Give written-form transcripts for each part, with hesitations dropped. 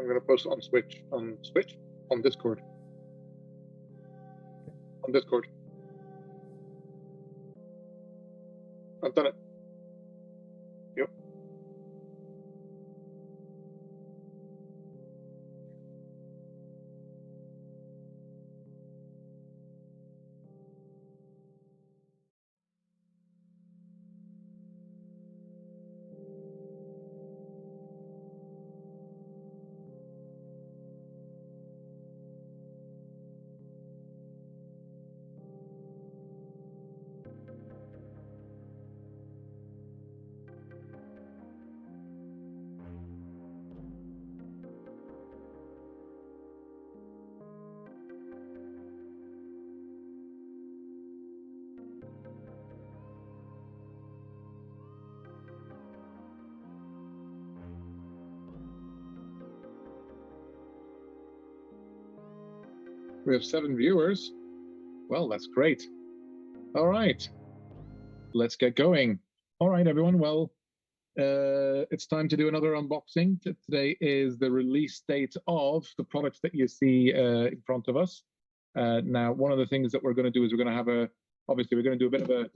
I'm gonna post on on Discord. On Discord. I've done it. Yep. We have 7 viewers. Well, that's great. All right, let's get going. All right, everyone. Well, it's time to do another unboxing. Today is the release date of the products that you see in front of us. Now, one of the things that we're going to do is we're going to have obviously we're going to do a bit of a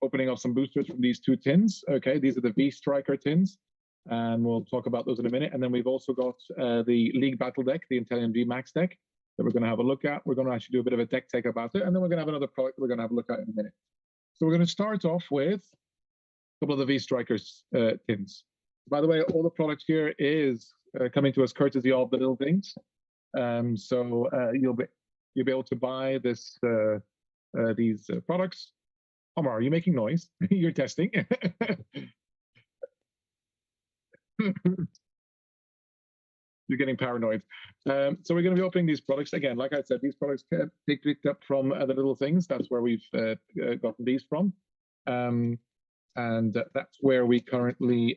opening of some boosters from these 2 tins. Okay, these are the V Striker tins, and we'll talk about those in a minute. And then we've also got the League Battle deck, the Intellion V Max deck, that we're going to have a look at. We're going to actually do a bit of a deck take about it, and then we're going to have another product that we're going to have a look at in a minute. So we're going to start off with a couple of the V Strikers tins. By the way, all the product here is coming to us courtesy of the Little Things. So you'll be able to buy these products. Omar, are you making noise? You're testing. You're getting paranoid. So we're going to be opening these products. Again, like I said, these products they picked up from the Little Things. That's where we've gotten these from. And that's where we currently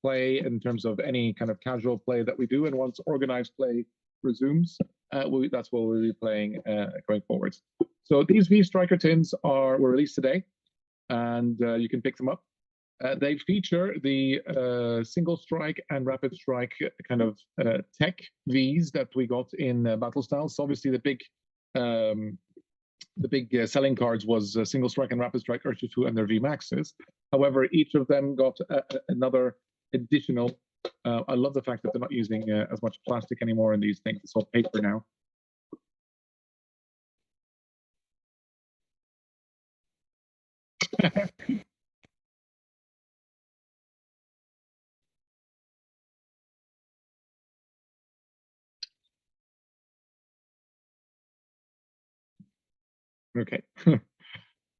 play in terms of any kind of casual play that we do. And once organized play resumes, that's what we'll be playing going forwards. So these V Striker tins were released today, and you can pick them up. They feature the single strike and rapid strike kind of tech Vs that we got in Battle Styles. So obviously the big selling cards was single strike and rapid strike Urshifu and their V Maxes. However, each of them got another additional. I love the fact that they're not using as much plastic anymore in these things. It's all paper now. Okay.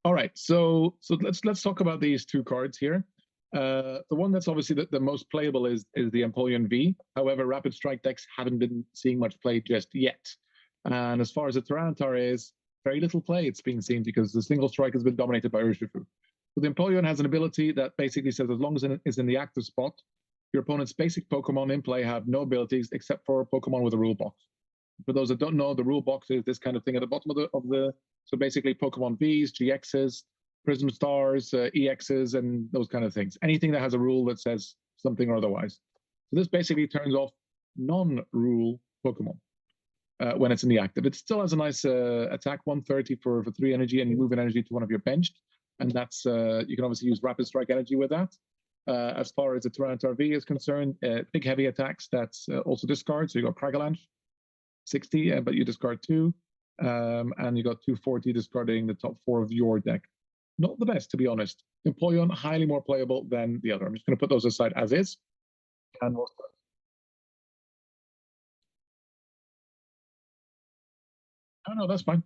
All right. So let's talk about these 2 cards here. The one that's obviously the most playable is the Empoleon V. However, rapid strike decks haven't been seeing much play just yet. And as far as the Tyranitar is, very little play it's being seen because the single strike has been dominated by Urshifu. So the Empoleon has an ability that basically says as long as it is in the active spot, your opponent's basic Pokemon in play have no abilities except for Pokemon with a rule box. For those that don't know, the rule box is this kind of thing at the bottom of the so basically Pokemon Vs, GXs, Prism Stars, EXs, and those kind of things. Anything that has a rule that says something or otherwise. So this basically turns off non-rule Pokemon when it's in the active. It still has a nice attack, 130 for 3 energy, and you move an energy to one of your benched. And that's you can obviously use Rapid Strike energy with that. As far as the Tyranitar V is concerned, big heavy attacks, that's also discard. So you got Cragalanche, 60, but you discard 2. And you got 240 discarding the top 4 of your deck. Not the best, to be honest. Empoleon, highly more playable than the other. I'm just going to put those aside as is. And we'll start. Oh, no, that's fine.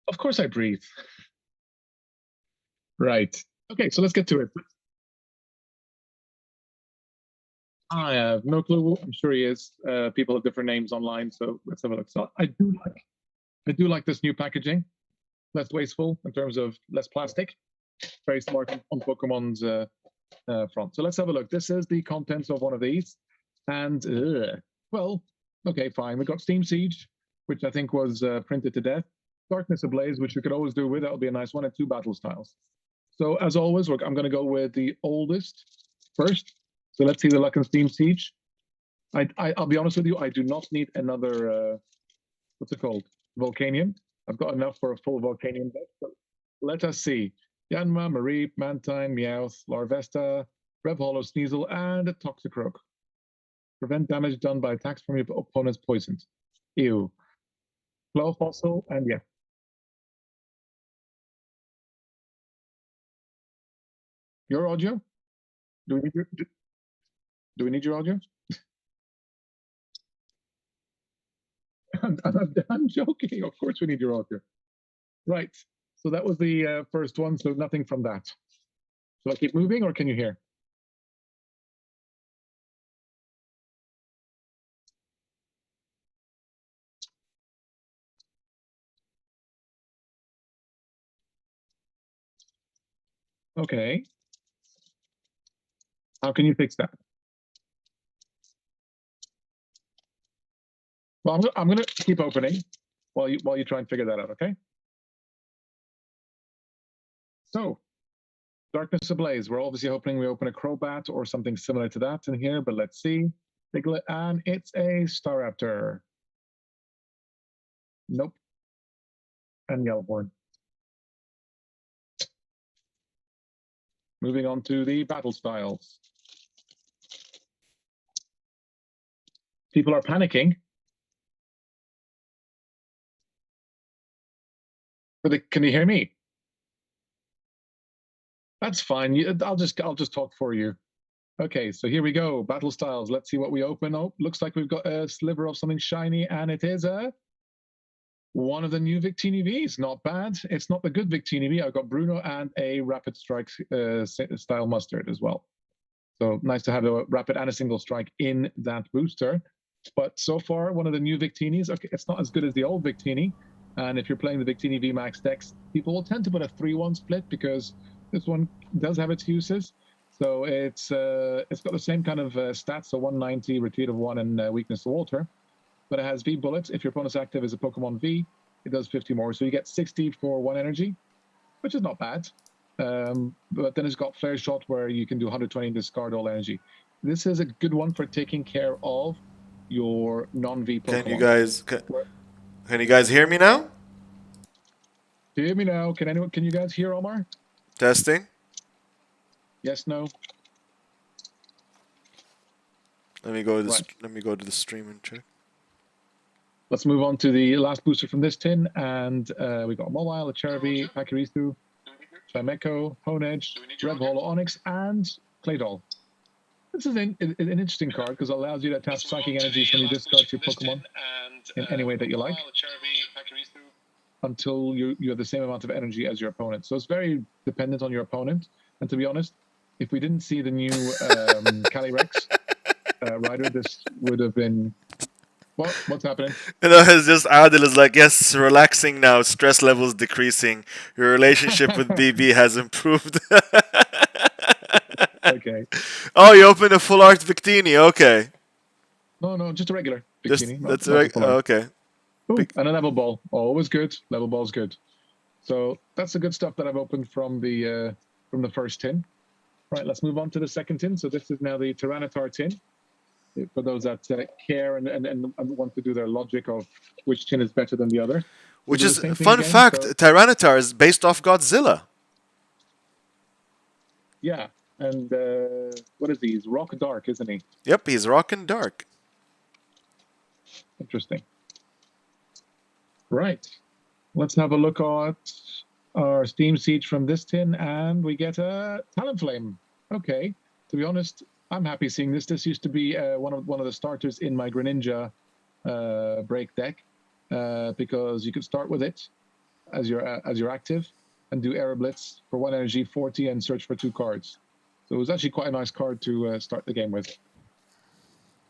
Of course I breathe. Right. Okay, so let's get to it. I have no clue. I'm sure he is. People have different names online, so let's have a look. So I do like this new packaging. Less wasteful in terms of less plastic. Very smart on Pokemon's front. So let's have a look. This is the contents of one of these, and well, okay, fine. We got Steam Siege, which I think was printed to death. Darkness Ablaze, which you could always do with. That would be a nice one. And 2 battle styles. So as always, I'm going to go with the oldest first. So let's see the Luck and Steam Siege. I'll be honest with you, I do not need another, what's it called? Volcanium. I've got enough for a full Volcanium deck. So let us see. Yanma, Mareep, Mantine, Meowth, Larvesta, Rev Hollow, Sneasel, and a Toxicroak. Prevent damage done by attacks from your opponent's poisons. Ew. Flow Fossil, and yeah. Your audio? Do we need your audio? I'm joking. Of course we need your audio. Right. So that was the first one. So nothing from that. Shall I keep moving or can you hear? Okay. How can you fix that? Well, I'm gonna keep opening while you try and figure that out. Okay. So, Darkness Ablaze. We're obviously hoping we open a Crobat or something similar to that in here, but let's see. Diglett, and it's a Staraptor. Nope. And Yellowhorn. Moving on to the battle styles. People are panicking. But can you hear me? That's fine. I'll just talk for you. Okay, so here we go. Battle styles. Let's see what we open. Oh, looks like we've got a sliver of something shiny, and it is one of the new Victini Vs. Not bad. It's not the good Victini V. I've got Bruno and a Rapid Strike style Mustard as well. So nice to have a Rapid and a Single Strike in that booster. But so far, one of the new Victinis. Okay, it's not as good as the old Victini. And if you're playing the Victini VMAX decks, people will tend to put a 3-1 split because this one does have its uses. So it's got the same kind of stats, so 190, retreat of 1, and weakness to water. But it has V bullets. If your opponent's active is a Pokemon V, it does 50 more. So you get 60 for 1 energy, which is not bad. But then it's got Flare Shot where you can do 120 and discard all energy. This is a good one for taking care of your non-V Pokemon. Can you guys hear me now? Hear me now. Can you guys hear Omar? Testing. Yes, no. Let me go to the stream and check. Let's move on to the last booster from this tin, and we got Mobile, a Cherubi, Pakirisu, Chimecho, Honedge, Red Hollow Onyx, and Claydol. This is an interesting card because it allows you to tap psychic energies when you discard your Pokemon in any way that you like, until you have the same amount of energy as your opponent. So it's very dependent on your opponent. And to be honest, if we didn't see the new Calyrex rider, this would have been... What's happening? It's just Adil is like, yes, relaxing now, stress levels decreasing, your relationship with BB has improved. Okay. Oh, you opened a full art Victini, okay. No, just a regular Victini. Okay. Ooh, and a level ball. Always good. Level ball's good. So that's the good stuff that I've opened from the first tin. Right, let's move on to the second tin. So this is now the Tyranitar tin. For those that care and want to do their logic of which tin is better than the other. Which is, fun fact, Tyranitar is based off Godzilla. Yeah, and what is he? He's rock dark, isn't he? Yep, he's rock and dark. Interesting. Right, let's have a look at our Steam Siege from this tin, and we get a Talonflame. Okay, to be honest, I'm happy seeing this. This used to be one of the starters in my Greninja break deck because you could start with it as your active and do Air Blitz for 1 energy, 40, and search for 2 cards. So it was actually quite a nice card to start the game with.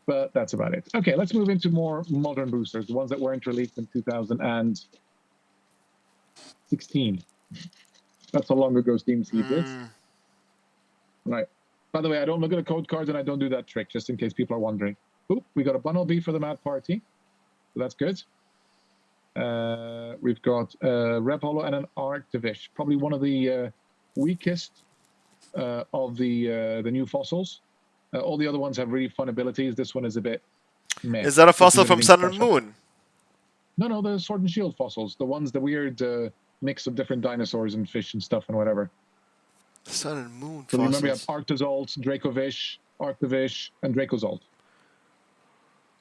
But that's about it. Okay, let's move into more modern boosters, the ones that weren't released in 2016. That's how long ago Steam Siege is. Right. By the way, I don't look at the code cards and I don't do that trick, just in case people are wondering. Oop, we got a Bunnelby for the Mad Party. So that's good. We've got Rev Hollow and an Arctivish. Probably one of the weakest of the new fossils. All the other ones have really fun abilities. This one is a bit meh. Is that a This fossil isn't from anything Sun and special. Moon? No, the Sword and Shield fossils. The ones, the weird mix of different dinosaurs and fish and stuff and whatever. Sun and Moon So fossils. remember, you have Arctozolt, Dracovish, Arctovish, and Dracozolt.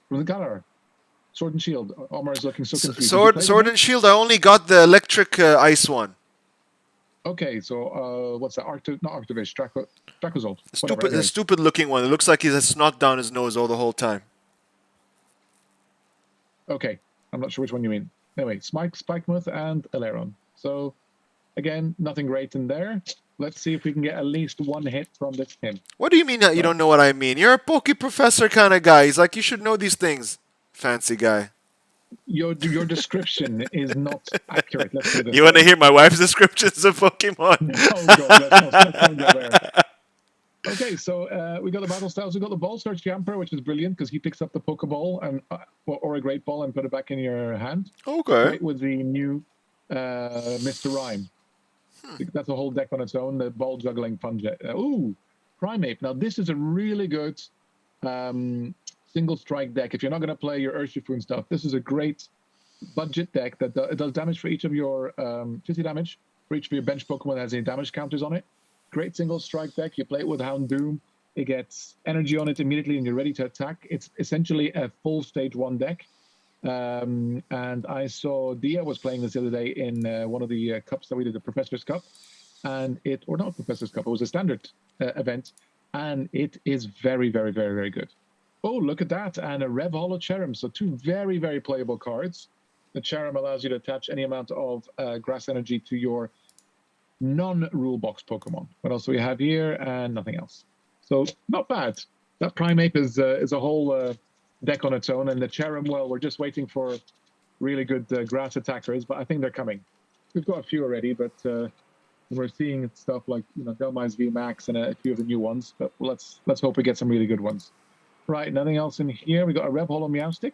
From the Galar. Sword and Shield. Omar is looking so confused. Sword and Shield. I only got the electric ice one. Okay, so what's that? Not Arctovish, Dracozolt. The stupid looking one. It looks like he has snot down his nose all the whole time. Okay, I'm not sure which one you mean. Anyway, Spikemuth and Aileron. So, again, nothing great in there. Let's see if we can get at least one hit from this him. What do you mean that you don't know what I mean? You're a Poke Professor kind of guy. He's like, you should know these things. Fancy guy. Your description is not accurate. Let's say this. You want to hear my wife's descriptions of Pokemon? Oh, God, let's not go there. Okay, so we got the battle styles. We got the Ball Search Jamper, which is brilliant because he picks up the Pokeball and or a Great Ball and put it back in your hand. Okay. Right, with the new Mr. Rhyme. That's a whole deck on its own. The Ball Juggling Funjet. Ooh, Primeape. Now this is a really good single strike deck. If you're not going to play your Urshifu and stuff, this is a great budget deck that it does damage for each of your 50 damage for each of your bench Pokemon that has any damage counters on it. Great single strike deck. You play it with Houndoom. It gets energy on it immediately and you're ready to attack. It's essentially a full stage 1 deck. And I saw Dia was playing this the other day in one of the cups that we did, the Professor's Cup. Or not Professor's Cup, it was a standard event. And it is very, very, very, very good. Oh, look at that. And a Rev Holo Cherim. So 2 very, very playable cards. The Cherim allows you to attach any amount of grass energy to your non-rule box Pokemon. What else do we have here? And nothing else. So not bad. That Primeape is a whole deck on its own. And the Cherim, well, we're just waiting for really good grass attackers, but I think they're coming. We've got a few already, but we're seeing stuff like Delmise V Max and a few of the new ones. But let's hope we get some really good ones. Right, nothing else in here. We got a Rev Holo Meowstic.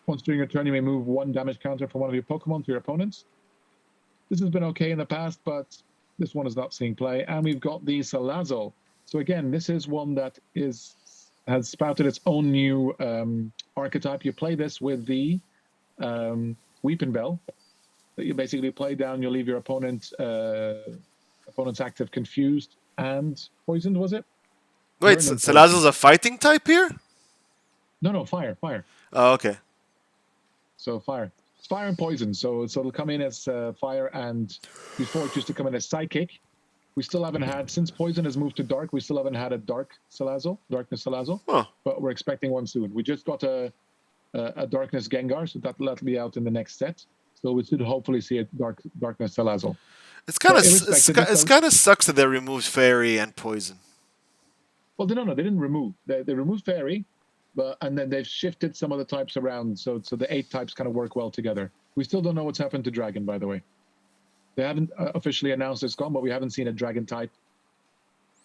Once during your turn, you may move 1 damage counter from one of your Pokemon to your opponents. This has been okay in the past, but this one is not seeing play. And we've got the Salazzle. So again, this is one that has sprouted its own new archetype. You play this with the Weeping Bell. That you basically play down, you leave your opponent's active confused and poisoned, was it? Wait, Salazzle's a fighting type here? No, fire. Oh, okay. So fire. It's fire and poison. So it'll come in as fire, and before it used to come in as psychic. We still haven't had, since poison has moved to dark, we still haven't had a darkness Salazzle. Huh. But we're expecting one soon. We just got a darkness Gengar, so that'll be out in the next set. So we should hopefully see a darkness Salazzle. It's kind of sucks that they removed fairy and poison. Well, they didn't remove. They removed fairy, and then they've shifted some of the types around, so the 8 types kind of work well together. We still don't know what's happened to Dragon, by the way. They haven't officially announced it's gone, but we haven't seen a Dragon type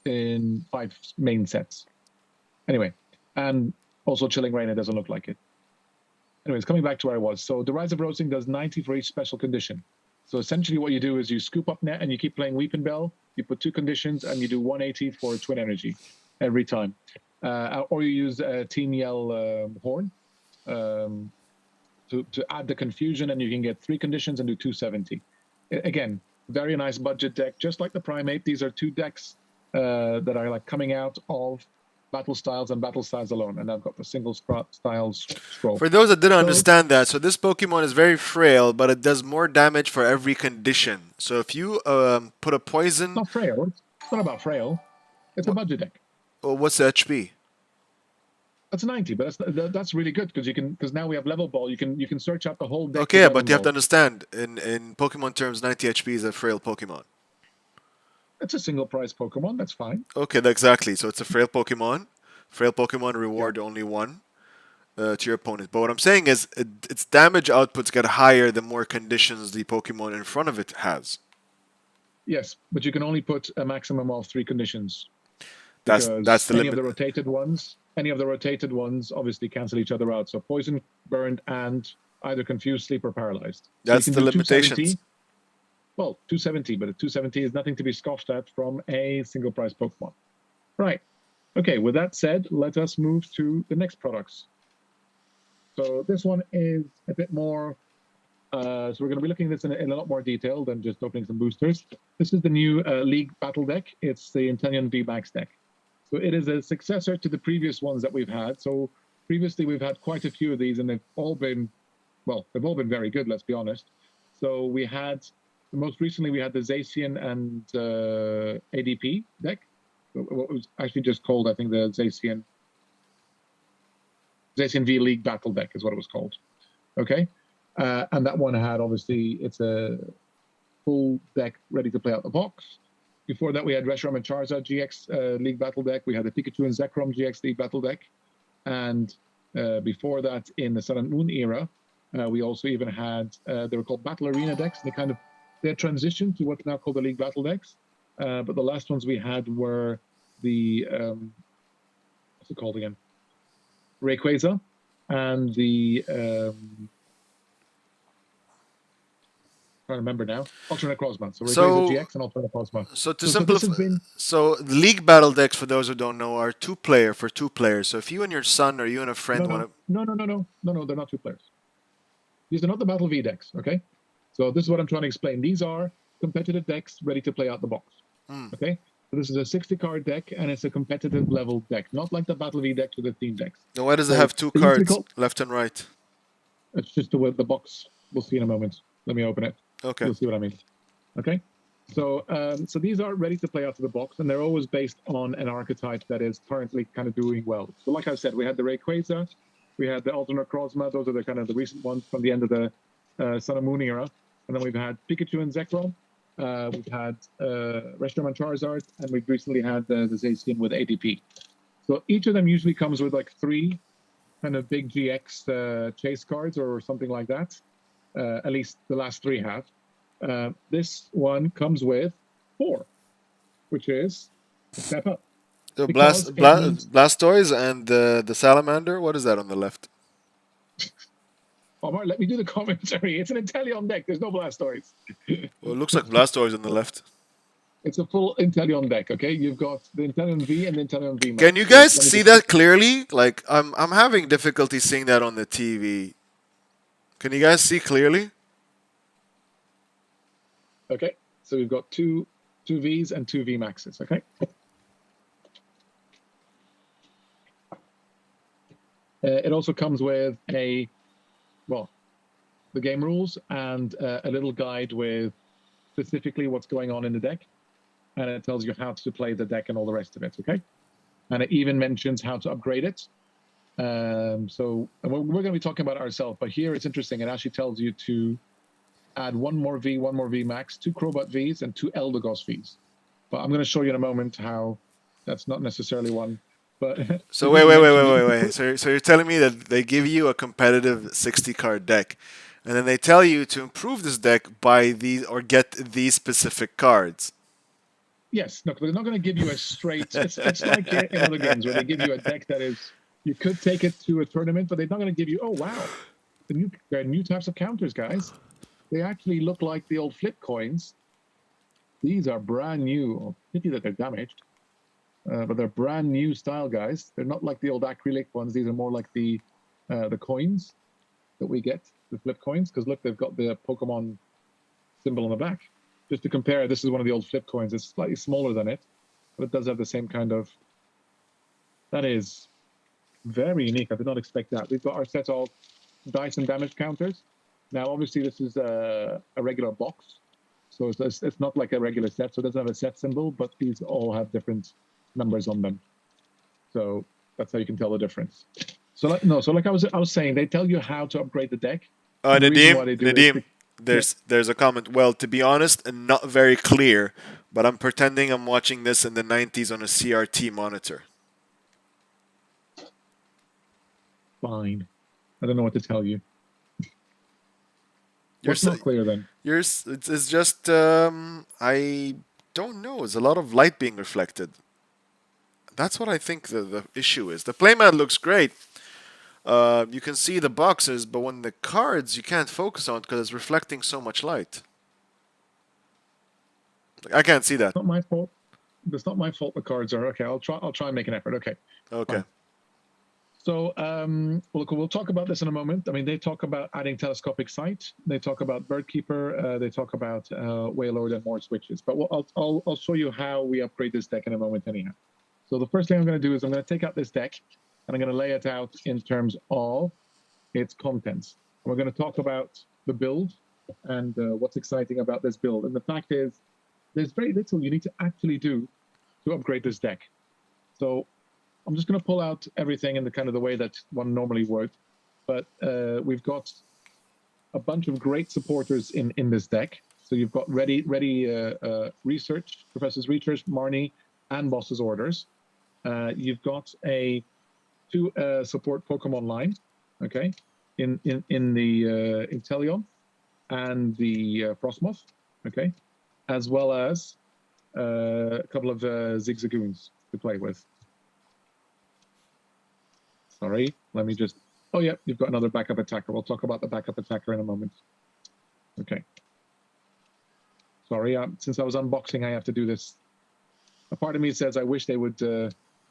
in 5 main sets. Anyway, and also Chilling Reign, it doesn't look like it. Anyways, coming back to where I was. So the Rise of Roasting does 90 for each special condition. So essentially what you do is you scoop up net and you keep playing Weeping Bell, you put 2 conditions, and you do 180 for Twin Energy every time. Or you use Team Yell Horn to add the confusion, and you can get 3 conditions and do 270. Again, very nice budget deck, just like the Primeape. These are 2 decks that are like coming out of Battle Styles and Battle Styles alone, and I've got the single styles scroll. For those that didn't understand that, so this Pokemon is very frail, but it does more damage for every condition. So if you put a poison... It's not frail. It's not about frail. It's a budget deck. Well, what's the HP? That's 90, but that's really good because now we have level ball. You can search out the whole deck. Okay, but you have to understand in Pokemon terms, 90 HP is a frail Pokemon. It's a single price Pokemon. That's fine. Okay, exactly. So it's a frail Pokemon. Frail Pokemon reward only 1 to your opponent. But what I'm saying is its damage outputs get higher the more conditions the Pokemon in front of it has. Yes, but you can only put a maximum of 3 conditions. That's the limit. Any of the rotated ones obviously cancel each other out. So poison, burned, and either confused, sleep, or paralyzed. That's the limitations. well, 270, but a 270 is nothing to be scoffed at from a single price Pokemon. Right. Okay, with that said, let us move to the next products. So this one is a bit more, so we're going to be looking at this in a lot more detail than just opening some boosters. This is the new League Battle deck. It's the Inteleon VMAX deck. So it is a successor to the previous ones that we've had. So previously we've had quite a few of these, and they've all been, well, they've all been very good, let's be honest. So we had, most recently we had the Zacian and ADP deck. What was actually just called, I think, the Zacian V League Battle deck is what it was called. Okay. And that one had, obviously, it's a full deck ready to play out the box. Before that, we had Reshiram and Charizard GX League Battle deck. We had the Pikachu and Zekrom GX League Battle deck. And before that, in the Sun and Moon era, we also even had, they were called Battle Arena decks. They had transitioned to what's now called the League Battle decks. But the last ones we had were the, what's it called again? Rayquaza and the, I remember now. Alternate Crossman. So Rayquaza GX and Alternate Crossman. So to simplify, so League Battle decks, for those who don't know, are two players. So if you and your son or you and a friend want to... No, they're not 2 players. These are not the Battle V decks, okay? So this is what I'm trying to explain. These are competitive decks ready to play out the box, okay? So this is a 60-card deck, and it's a competitive level deck, not like the Battle V decks or the theme decks. Now, why does it have 2 cards, left and right? It's just the way the box. We'll see in a moment. Let me open it. Okay. You'll see what I mean. Okay. So so these are ready to play out of the box, and they're always based on an archetype that is currently kind of doing well. So like I said, we had the Rayquaza, we had the Alternate Crozma. Those are the kind of the recent ones from the end of the Sun and Moon era. And then we've had Pikachu and Zekrom. We've had Reshiram and Charizard, and we've recently had the Zacian with ADP. So each of them usually comes with like 3 kind of big GX chase cards or something like that. At least the last 3 have. This one comes with 4, which is a step up. The Blastoise and the Salamander, what is that on the left? Omar, let me do the commentary. It's an Inteleon deck. There's no Blastoise. Well, it looks like Blastoise on the left. It's a full Inteleon deck, okay? You've got the Inteleon V and the Inteleon V Max. Can you guys see that clearly? Like, I'm having difficulty seeing that on the TV. Can you guys see clearly? Okay, so we've got two Vs and 2 V Maxes, okay? It also comes with the game rules and a little guide with specifically what's going on in the deck. And it tells you how to play the deck and all the rest of it, okay? And it even mentions how to upgrade it. So we're going to be talking about it ourselves, but here it's interesting. It actually tells you to add 1 more V Max, 2 Crobat Vs, and 2 Eldegoss Vs. But I'm going to show you in a moment how that's not necessarily one. But so wait. So you're telling me that they give you a competitive 60-card deck, and then they tell you to improve this deck by these or get these specific cards. Yes, no, they're not going to give you a straight. It's like in other games where they give you a deck that is, you could take it to a tournament, but they're not going to give you. Oh wow, there are new types of counters, guys. They actually look like the old flip coins. These are brand new. Oh, pity that they're damaged, but they're brand new style, guys. They're not like the old acrylic ones. These are more like the coins that we get, the flip coins. Because look, they've got the Pokemon symbol on the back. Just to compare, this is one of the old flip coins. It's slightly smaller than it, but it does have the same kind of... That is very unique. I did not expect that. We've got our set of dice and damage counters. Now, obviously, this is a regular box. So it's not like a regular set. So it doesn't have a set symbol, but these all have different numbers on them. So that's how you can tell the difference. So like I was saying, they tell you how to upgrade the deck. Nadim, there's a comment. Well, to be honest, and not very clear, but I'm pretending I'm watching this in the 90s on a CRT monitor. Fine. I don't know what to tell you. What's not clear then? It's just I don't know. It's a lot of light being reflected. That's what I think the issue is. The playmat looks great. You can see the boxes, but when the cards you can't focus on because it's reflecting so much light. I can't see that. It's not my fault. It's not my fault the cards are okay. I'll try and make an effort. Okay. Okay. Fine. So we'll talk about this in a moment. I mean, they talk about adding telescopic sight. They talk about Birdkeeper. They talk about Waylord and more switches. But I'll show you how we upgrade this deck in a moment anyhow. So the first thing I'm going to do is I'm going to take out this deck and I'm going to lay it out in terms of its contents. We're going to talk about the build and what's exciting about this build. And the fact is, there's very little you need to actually do to upgrade this deck. So I'm just going to pull out everything in the kind of the way that one normally would. But we've got a bunch of great supporters in this deck. So you've got ready research, Professor's Research, Marnie, and Boss's Orders. You've got two support Pokemon line, okay, in the Inteleon and the Frostmoth, okay, as well as a couple of Zigzagoons to play with. Sorry, let me just... Oh, yeah, you've got another backup attacker. We'll talk about the backup attacker in a moment. Okay. Sorry, since I was unboxing, I have to do this. A part of me says I wish they would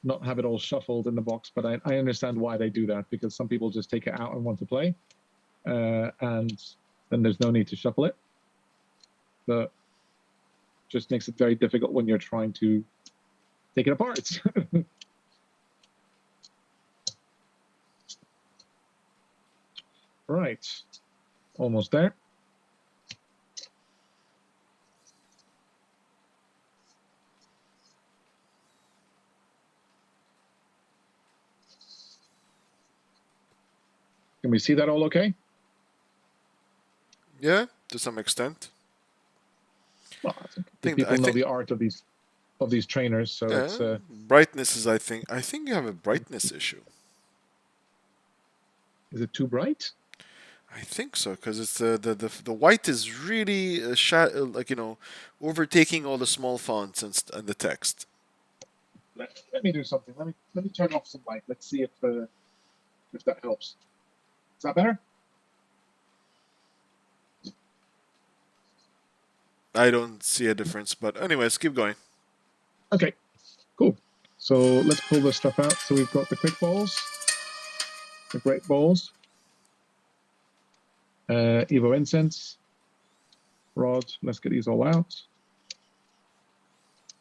not have it all shuffled in the box, but I understand why they do that, because some people just take it out and want to play, and then there's no need to shuffle it. But just makes it very difficult when you're trying to take it apart. Right, almost there. Can we see that all okay? Yeah, to some extent. Well, I think people know the art of these trainers, so yeah, it's brightness is. I think you have a brightness issue. Is it too bright? I think so, because it's the white is really like, you know, overtaking all the small fonts and the text. Let me do something. Let me turn off some light. Let's see if that helps. Is that better? I don't see a difference, but anyways, keep going. Okay, cool. So let's pull this stuff out. So we've got the quick balls, the great balls, Evo Incense, Rod. Let's get these all out.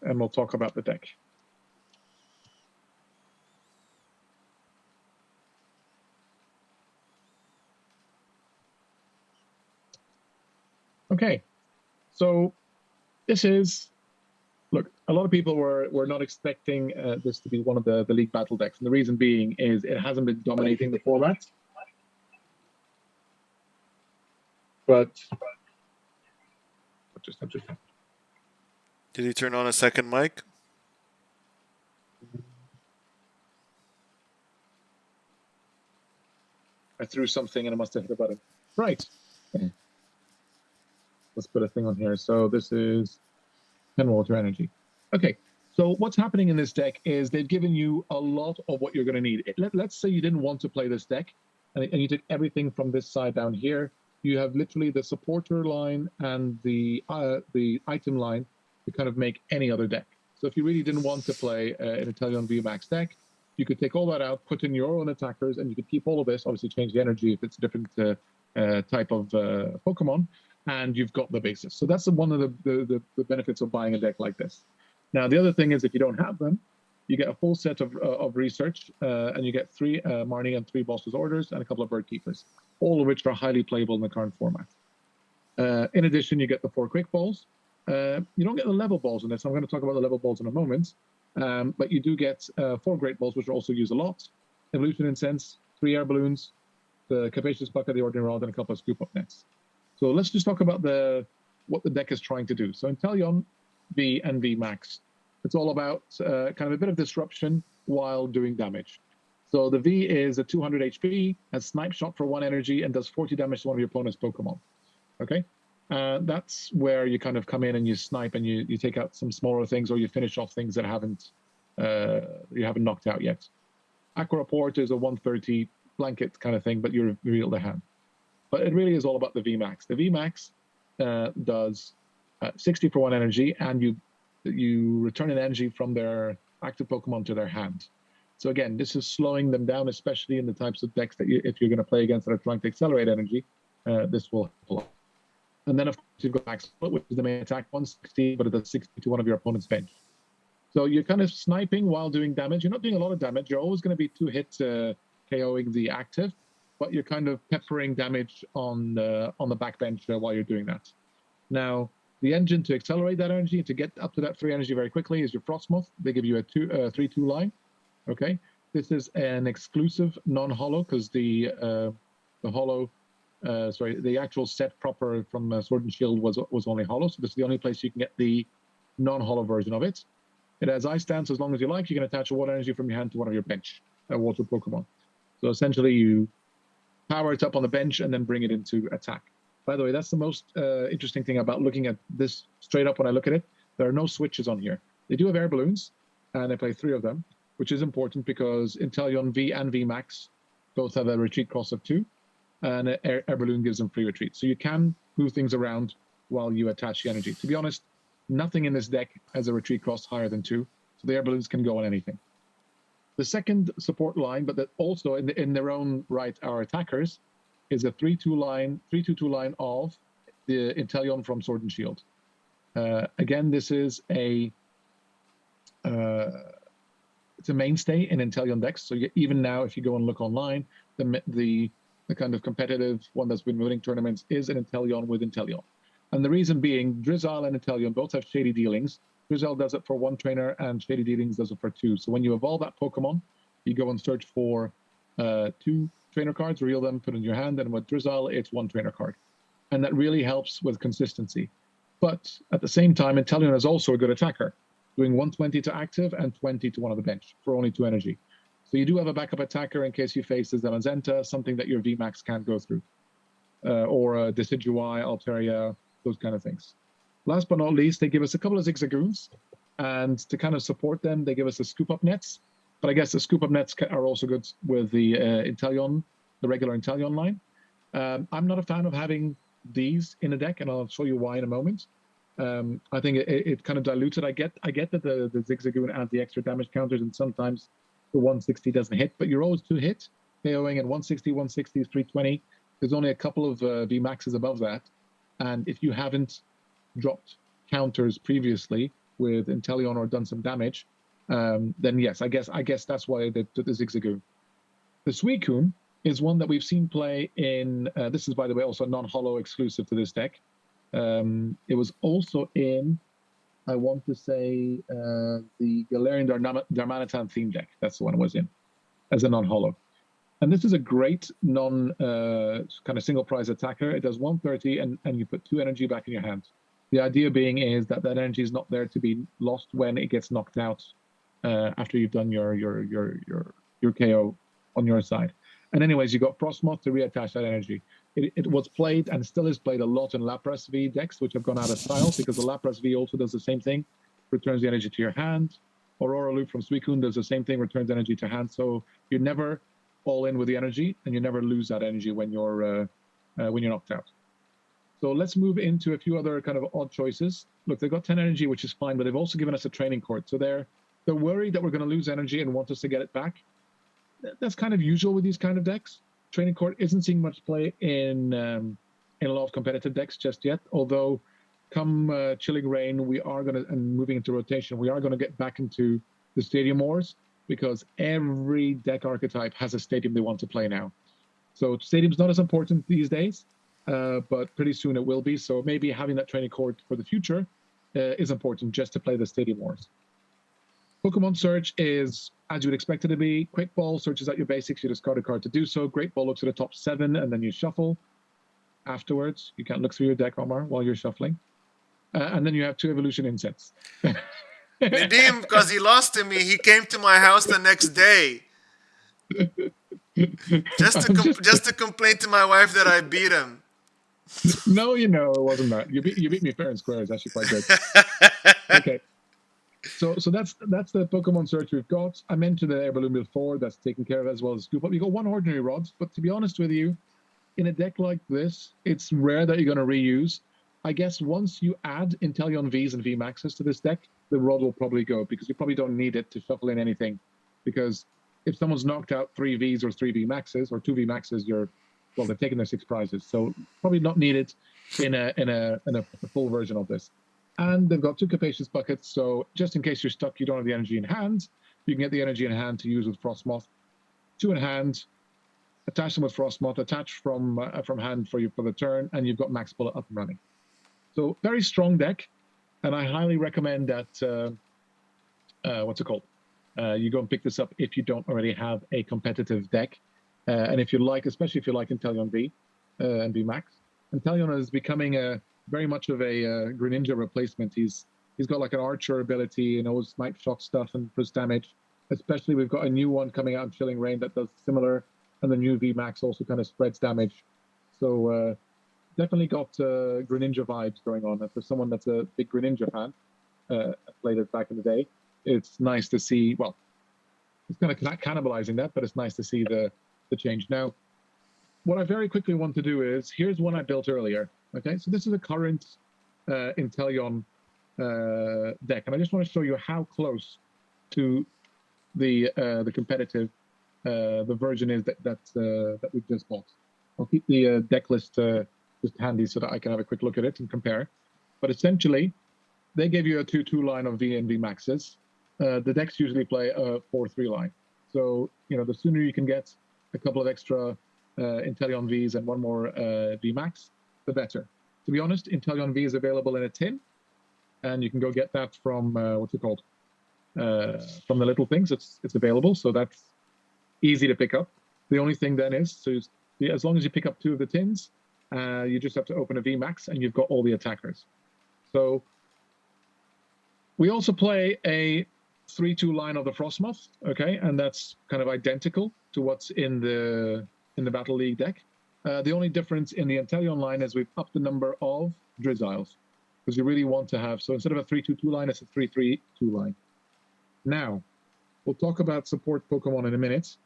And we'll talk about the deck. Okay, so this is, look, a lot of people were not expecting this to be one of the League Battle decks. And the reason being is it hasn't been dominating the format. But Did he turn on a second mic? I threw something and I must have hit a button. Right. Let's put a thing on here. So this is 10 water energy. Okay. So what's happening in this deck is they've given you a lot of what you're going to need. Let's say you didn't want to play this deck and you took everything from this side down here. You have literally the supporter line and the item line to kind of make any other deck. So if you really didn't want to play an Inteleon VMAX deck, you could take all that out, put in your own attackers, and you could keep all of this, obviously change the energy if it's a different type of Pokemon, and you've got the basis. So that's one of the benefits of buying a deck like this. Now, the other thing is if you don't have them, you get a full set of research, and you get 3 Marnie and 3 Boss's Orders and a couple of Bird Keepers, all of which are highly playable in the current format. In addition, you get the 4 quick balls. You don't get the level balls in this. I'm going to talk about the level balls in a moment. But you do get 4 great balls, which are also used a lot. Evolution Incense, 3 air balloons, the Capacious Bucket, the Ordinary Rod, and a couple of scoop up nets. So let's just talk about what the deck is trying to do. So Inteleon V and V Max, it's all about kind of a bit of disruption while doing damage. So the V is a 200 HP, has Snipe Shot for 1 energy, and does 40 damage to one of your opponent's Pokemon. Okay? That's where you kind of come in and you snipe and you take out some smaller things, or you finish off things that you haven't knocked out yet. Aqua Report is a 130 blanket kind of thing, but you reveal the hand. But it really is all about the VMAX. The VMAX does 60 for 1 energy, and you return an energy from their active Pokemon to their hand. So again, this is slowing them down, especially in the types of decks that if you're going to play against that are trying to accelerate energy, this will help a lot. And then, of course, you've got Max Split, which is the main attack, 160, but it does 60 to one of your opponent's bench. So you're kind of sniping while doing damage. You're not doing a lot of damage. You're always going to be 2 hits KOing the active, but you're kind of peppering damage on the backbench while you're doing that. Now, the engine to accelerate that energy, to get up to that 3 energy very quickly, is your Frostmoth. They give you a 3-2 line. Okay, this is an exclusive non-holo because the actual set proper from Sword and Shield was only holo. So this is the only place you can get the non-holo version of it. It has Ice Dance as long as you like. You can attach a water energy from your hand to one of your bench water Pokemon. So essentially, you power it up on the bench and then bring it into attack. By the way, that's the most interesting thing about looking at this straight up when I look at it. There are no switches on here. They do have air balloons, and I play 3 of them, which is important because Inteleon V and V Max both have a retreat cost of 2, and an air balloon gives them free retreat. So you can move things around while you attach the energy. To be honest, nothing in this deck has a retreat cost higher than 2, so the air balloons can go on anything. The second support line, but that also in their own right are attackers, is a 3-2 line of the Inteleon from Sword and Shield. Again, this is it's a mainstay in Inteleon decks. So even now, if you go and look online, the kind of competitive one that's been winning tournaments is an Inteleon with Inteleon. And the reason being, Drizzile and Inteleon both have Shady Dealings. Drizzile does it for 1 trainer, and Shady Dealings does it for 2. So when you evolve that Pokemon, you go and search for 2 trainer cards, reel them, put in your hand, and with Drizzile, it's 1 trainer card. And that really helps with consistency. But at the same time, Inteleon is also a good attacker, doing 120 to active and 20 to one of the bench for only 2 energy. So you do have a backup attacker in case you face the Zamazenta, something that your VMAX can't go through. Or Decidueye, Altaria, those kind of things. Last but not least, they give us a couple of Zigzagoons, and to kind of support them, they give us the Scoop-Up Nets. But I guess the Scoop-Up Nets are also good with the Inteleon, the regular Inteleon line. I'm not a fan of having these in a deck, and I'll show you why in a moment. I think it kind of diluted. I get that the Zigzagoon adds the extra damage counters, and sometimes the 160 doesn't hit, but you're always 2 hit, KOing at 160, 160, 320. There's only a couple of VMAXs above that. And if you haven't dropped counters previously with Inteleon or done some damage, then yes, I guess that's why they did the Zigzagoon. The Suicune is one that we've seen play in, this is, by the way, also a non-holo exclusive to this deck. It was also in, I want to say, the Galarian Darmanitan theme deck. That's the one it was in, as a non-holo. And this is a great kind of single prize attacker. It does 130, and you put 2 energy back in your hand. The idea being is that energy is not there to be lost when it gets knocked out after you've done your KO on your side. And anyways, you got Frostmoth to reattach that energy. It was played and still is played a lot in Lapras V decks, which have gone out of style because the Lapras V also does the same thing, returns the energy to your hand. Aurora Loop from Suicune does the same thing, returns energy to hand. So you're never all in with the energy, and you never lose that energy when you're knocked out. So let's move into a few other kind of odd choices. Look, they've got 10 energy, which is fine, but they've also given us a training court. So they're worried that we're going to lose energy and want us to get it back. That's kind of usual with these kind of decks. Training court isn't seeing much play in a lot of competitive decks just yet. Although, come Chilling Rain, we are going to, and moving into rotation, we are going to get back into the Stadium Wars, because every deck archetype has a stadium they want to play now. So stadium's not as important these days, but pretty soon it will be. So maybe having that training court for the future is important just to play the Stadium Wars. Pokemon Search is, as you would expect it to be, Quick Ball searches out your basics, you discard a card to do so. Great Ball looks at the top 7, and then you shuffle. Afterwards, you can't look through your deck, Omar, while you're shuffling. And then you have 2 Evolution Insets. Nadim, because he lost to me, he came to my house the next day. just to complain to my wife that I beat him. No, it wasn't that. You beat me fair and square. It's actually quite good. Okay. So that's the Pokemon Search we've got. I mentioned the Air Balloon before. That's taken care of, as well as Scoop Up. You got 1 Ordinary Rod, but to be honest with you, in a deck like this, it's rare that you're going to reuse. I guess once you add Inteleon Vs and V Maxes to this deck, the rod will probably go because you probably don't need it to shuffle in anything. Because if someone's knocked out 3 Vs or 3 V Maxes or 2 V Maxes, well, they've taken their 6 prizes. So probably not needed in a full version of this. And they've got 2 Capacious Buckets, so just in case you're stuck, you don't have the energy in hand, you can get the energy in hand to use with Frostmoth. 2 in hand, attach them with Frostmoth, attach from hand for the turn, and you've got Max Bullet up and running. So very strong deck, and I highly recommend that, what's it called? You go and pick this up if you don't already have a competitive deck. And if you like, especially if you like Inteleon V and V Max, Inteleon is becoming very much of a Greninja replacement. He's got like an Archer ability and knows Night Shot stuff and plus damage. Especially we've got a new one coming out in Chilling Rain that does similar, and the new V Max also kind of spreads damage. So definitely got Greninja vibes going on. And for someone that's a big Greninja fan, played it back in the day, it's nice to see. Well, it's kind of cannibalizing that, but it's nice to see the change. Now, what I very quickly want to do is, here's one I built earlier. Okay, so this is a current Inteleon deck, and I just want to show you how close to the competitive the version is that we've just bought. I'll keep the deck list just handy so that I can have a quick look at it and compare. But essentially, they give you a 2/2 line of V and V Maxes. The decks usually play a 4/3 line. So, the sooner you can get a couple of extra Inteleon Vs and one more V Max, the better. To be honest, Inteleon V is available in a tin, and you can go get that from, what's it called? From the little things, it's available, so that's easy to pick up. The only thing then is, so as long as you pick up 2 of the tins, you just have to open a V Max, and you've got all the attackers. So we also play a 3/2 line of the Frostmoth, okay, and that's kind of identical to what's in the Battle League deck. The only difference in the Inteleon line is we've upped the number of Drizziles, because you really want to have, so instead of a 3/2/2 line, it's a 3/3/2 line. Now, we'll talk about support Pokemon in a minute.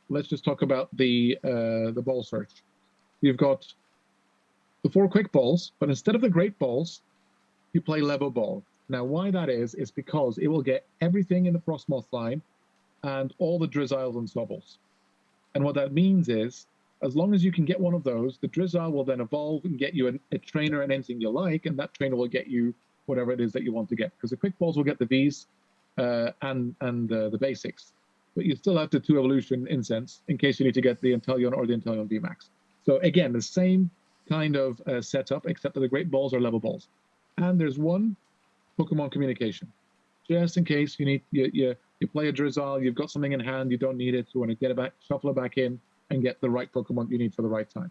Let's just talk about the ball search. You've got the 4 quick balls, but instead of the great balls, you play Levo Ball. Now, why that is because it will get everything in the Frostmoth line and all the Drizziles and Snubbles. And what that means is, as long as you can get one of those, the Drizzile will then evolve and get you a trainer and anything you like, and that trainer will get you whatever it is that you want to get. Because the quick balls will get the Vs and the basics. But you still have the 2 evolution incense in case you need to get the Inteleon or the Inteleon V Max. So again, the same kind of setup, except that the great balls are level balls. And there's one Pokemon communication, just in case you need you play a Drizzile, you've got something in hand, you don't need it, you want to get it back, shuffle it back in, and get the right Pokemon you need for the right time.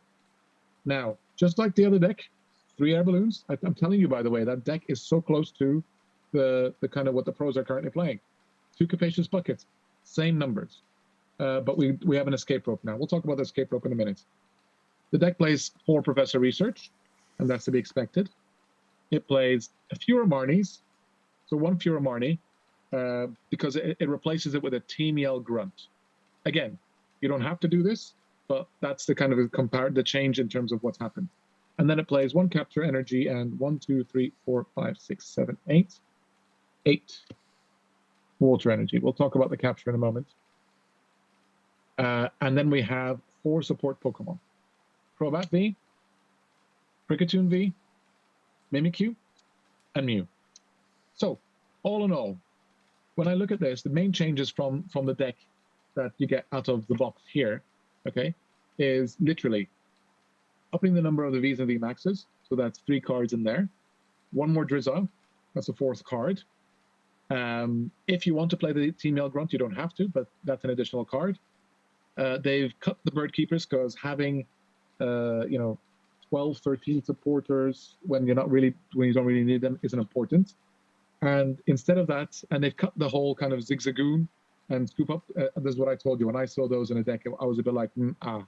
Now, just like the other deck, 3 air balloons. I'm telling you, by the way, that deck is so close to the kind of what the pros are currently playing. 2 Capacious Buckets, same numbers, but we have an escape rope now. We'll talk about the escape rope in a minute. The deck plays 4 Professor Research, and that's to be expected. It plays a fewer Marnies, so 1 fewer Marnie, because it replaces it with a Team Yell Grunt. Again, you don't have to do this, but that's the kind of the change in terms of what's happened. And then it plays 1 Capture Energy and 1, 2, 3, 4, 5, 6, 7, 8 Water Energy. We'll talk about the capture in a moment. And then we have 4 support Pokemon: Crobat V, Kricketune V, Mimikyu, and Mew. So, all in all, when I look at this, the main changes from the deck that you get out of the box here, okay, is literally upping the number of the Vs and V Maxes, so that's 3 cards in there. 1 more Drizzile, that's a 4th card. If you want to play the Team Yell Grunt, you don't have to, but that's an additional card. They've cut the Bird Keepers because having, 12, 13 supporters when you don't really need them isn't important. And instead of that, and they've cut the whole kind of Zigzagoon and Scoop Up. This is what I told you when I saw those in a deck. I was a bit like, So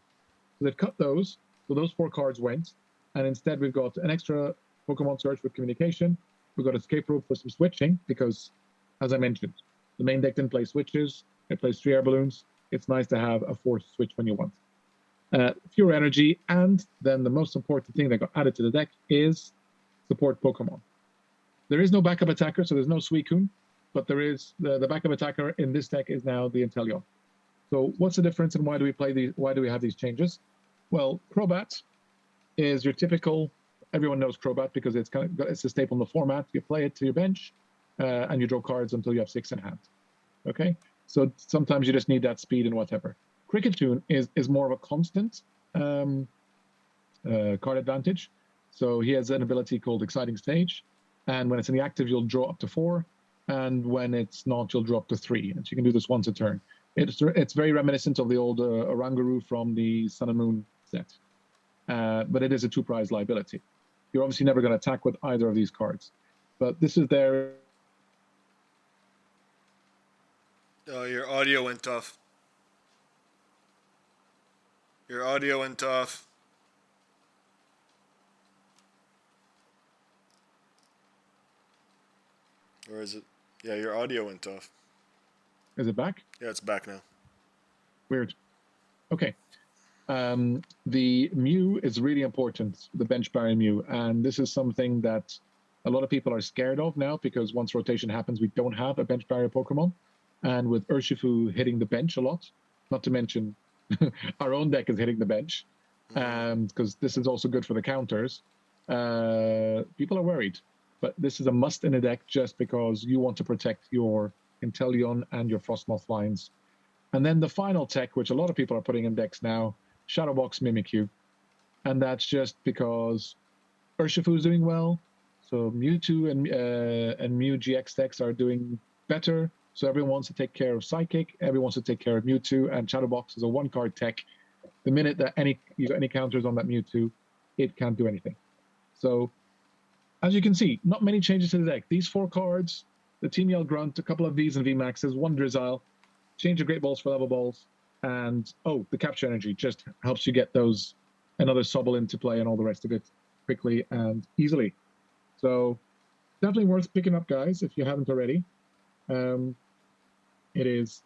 they've cut those. So those 4 cards went, and instead we've got an extra Pokemon Search with communication. We've got Escape Rope for some switching because, as I mentioned, the main deck didn't play switches. It plays 3 air balloons. It's nice to have a 4th switch when you want. Pure energy, and then the most important thing that got added to the deck is support Pokemon. There is no backup attacker, so there's no Suicune, but there is the backup attacker in this deck is now the Inteleon. So what's the difference and why do we play these? Why do we have these changes? Well, Crobat is your typical. Everyone knows Crobat because it's a staple in the format. You play it to your bench, and you draw cards until you have 6 in hand. Okay, so sometimes you just need that speed and whatever. Cricketune is more of a constant card advantage. So he has an ability called Exciting Stage, and when it's in the active, you'll draw up to 4, and when it's not, you'll draw up to 3. And so you can do this once a turn. It's very reminiscent of the old Oranguru from the Sun and Moon set, but it is a 2-prize liability. You're obviously never going to attack with either of these cards, but this is their. Oh, your audio went off. Your audio went off. Or is it? Yeah, your audio went off. Is it back? Yeah, it's back now. Weird. Okay. The Mew is really important, the bench barrier Mew, and this is something that a lot of people are scared of now because once rotation happens, we don't have a bench barrier Pokemon. And with Urshifu hitting the bench a lot, not to mention our own deck is hitting the bench, because this is also good for the counters, people are worried. But this is a must in a deck just because you want to protect your Inteleon and your Frostmoth lines. And then the final tech, which a lot of people are putting in decks now, Shadowbox Mimikyu. And that's just because Urshifu is doing well, so Mewtwo and Mew GX decks are doing better. So everyone wants to take care of Psychic, everyone wants to take care of Mewtwo, and Shadowbox is a 1-card tech. The minute that you got any counters on that Mewtwo, it can't do anything. So, as you can see, not many changes to the deck. These 4 cards, the Team Yell Grunt, a couple of Vs and VMAXs, 1 Drizzile, change of Great Balls for level balls, and the Capture Energy just helps you get those another Sobble into play and all the rest of it quickly and easily. So, definitely worth picking up, guys, if you haven't already. It is